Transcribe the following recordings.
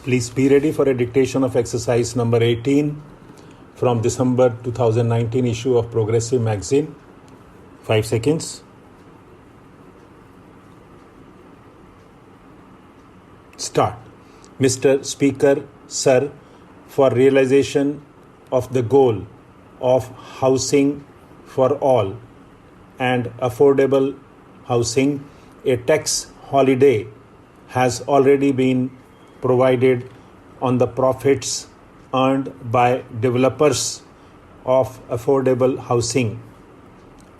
Please be ready for a dictation of exercise number 18 from December 2019 issue of Progressive Magazine. 5 seconds. Start. Mr. Speaker, Sir, for realization of the goal of housing for all and affordable housing, a tax holiday has already been provided on the profits earned by developers of affordable housing.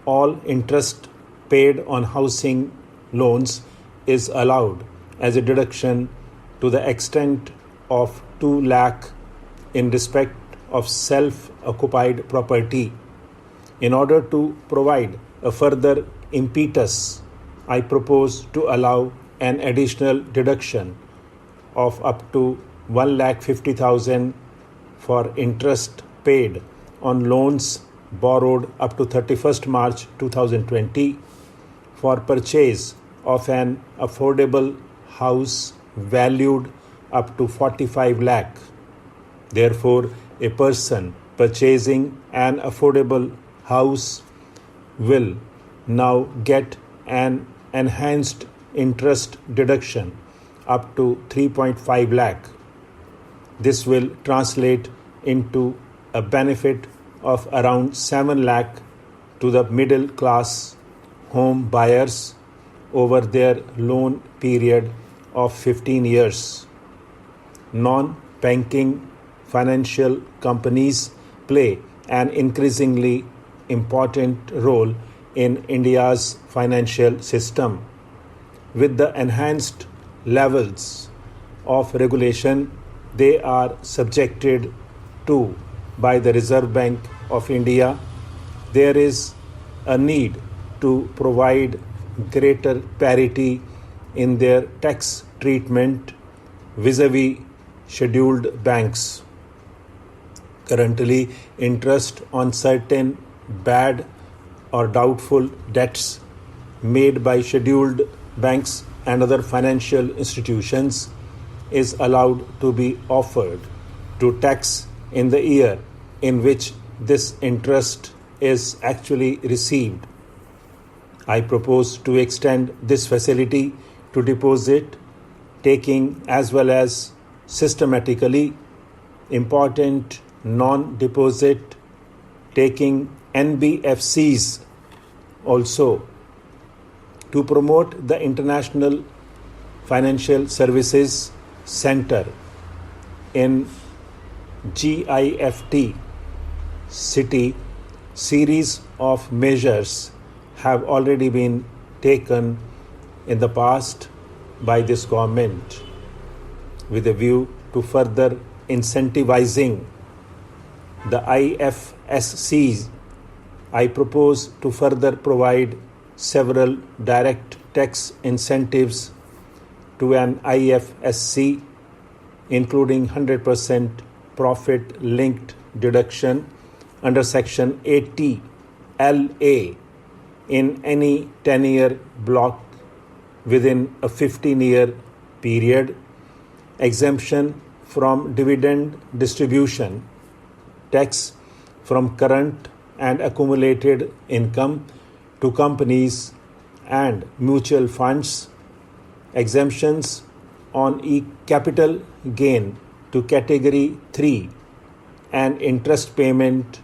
All interest paid on housing loans is allowed as a deduction to the extent of 2 lakh in respect of self-occupied property. In order to provide a further impetus, I propose to allow an additional deduction of up to 1,50,000 for interest paid on loans borrowed up to 31st March 2020 for purchase of an affordable house valued up to 45 lakh. Therefore, a person purchasing an affordable house will now get an enhanced interest deduction up to 3.5 lakh. This will translate into a benefit of around 7 lakh to the middle class home buyers over their loan period of 15 years. Non-banking financial companies play an increasingly important role in India's financial system. With the enhanced levels of regulation they are subjected to by the Reserve Bank of India, there is a need to provide greater parity in their tax treatment vis-a-vis scheduled banks. Currently, interest on certain bad or doubtful debts made by scheduled banks and other financial institutions is allowed to be offered to tax in the year in which this interest is actually received. I propose to extend this facility to deposit taking as well as systematically important non-deposit taking NBFCs also. To promote the International Financial Services Center in GIFT City, series of measures have already been taken in the past by this government with a view to further incentivizing the IFSCs. I propose to further provide several direct tax incentives to an IFSC, including 100% profit-linked deduction under Section 80 LA in any 10-year block within a 15-year period, exemption from dividend distribution tax from current and accumulated income to companies and mutual funds, exemptions on capital gain to Category 3 and interest payment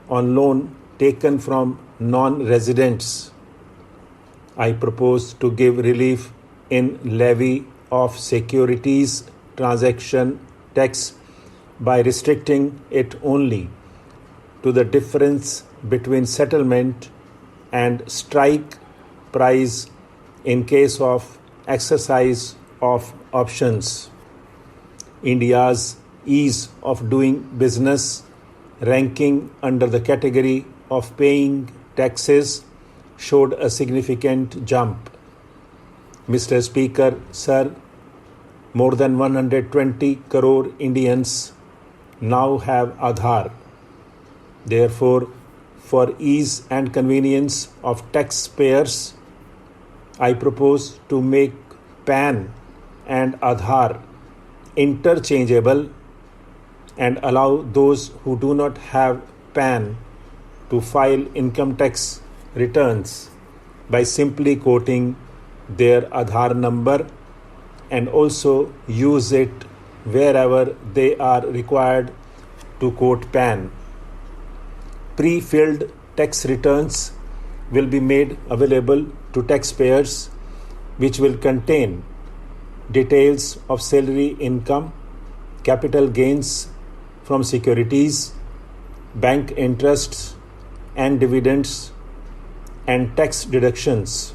on loan taken from non-residents. I propose to give relief in levy of securities transaction tax by restricting it only to the difference between settlement and strike price in case of exercise of options. India's ease of doing business ranking under the category of paying taxes showed a significant jump. Mr. Speaker, Sir, more than 120 crore Indians now have Aadhaar. Therefore, for ease and convenience of taxpayers, I propose to make PAN and Aadhaar interchangeable and allow those who do not have PAN to file income tax returns by simply quoting their Aadhaar number, and also use it wherever they are required to quote PAN. Pre-filled tax returns will be made available to taxpayers, which will contain details of salary income, capital gains from securities, bank interests and dividends, and tax deductions.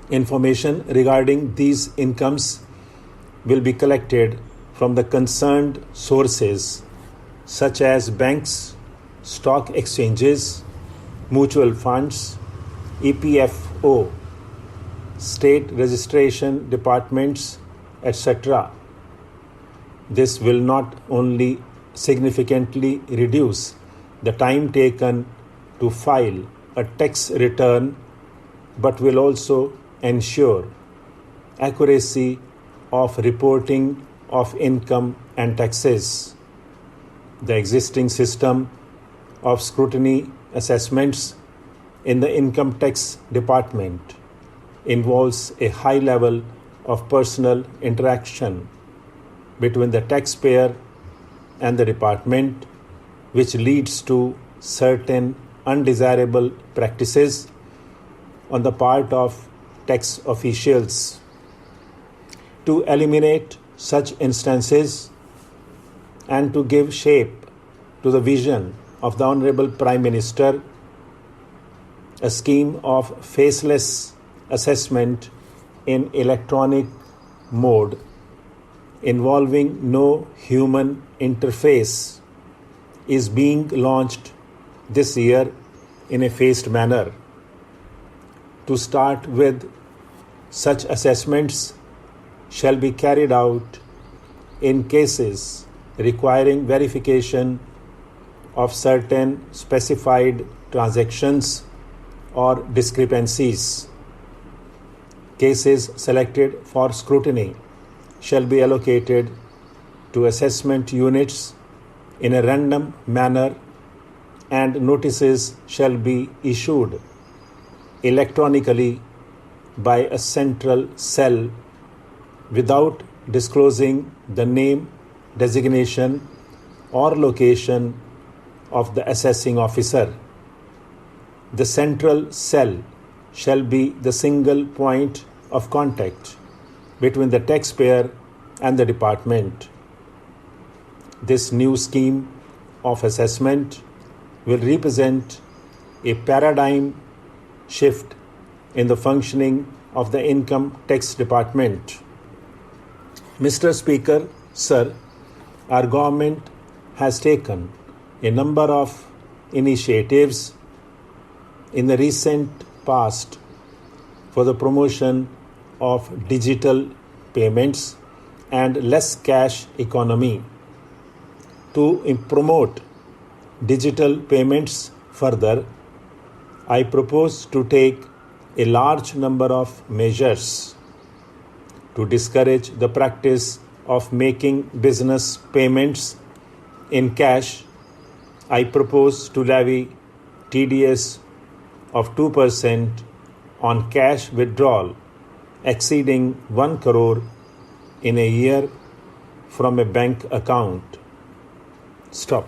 Information regarding these incomes will be collected from the concerned sources such as banks, stock exchanges, mutual funds, EPFO, state registration departments, etc. This will not only significantly reduce the time taken to file a tax return, but will also ensure accuracy of reporting of income and taxes. The existing system of scrutiny assessments in the income tax department involves a high level of personal interaction between the taxpayer and the department, which leads to certain undesirable practices on the part of tax officials. To eliminate such instances and to give shape to the vision of the Honorable Prime Minister, a scheme of faceless assessment in electronic mode involving no human interface is being launched this year in a phased manner. To start with, such assessments shall be carried out in cases requiring verification of certain specified transactions or discrepancies. Cases selected for scrutiny shall be allocated to assessment units in a random manner, and notices shall be issued electronically by a central cell without disclosing the name, designation, or location of the assessing officer. The central cell shall be the single point of contact between the taxpayer and the department. This new scheme of assessment will represent a paradigm shift in the functioning of the income tax department. Mr. Speaker, Sir, our government has taken a number of initiatives in the recent past for the promotion of digital payments and less cash economy. To promote digital payments further, I propose to take a large number of measures to discourage the practice of making business payments in cash. I propose to levy TDS of 2% on cash withdrawal exceeding 1 crore in a year from a bank account. Stop.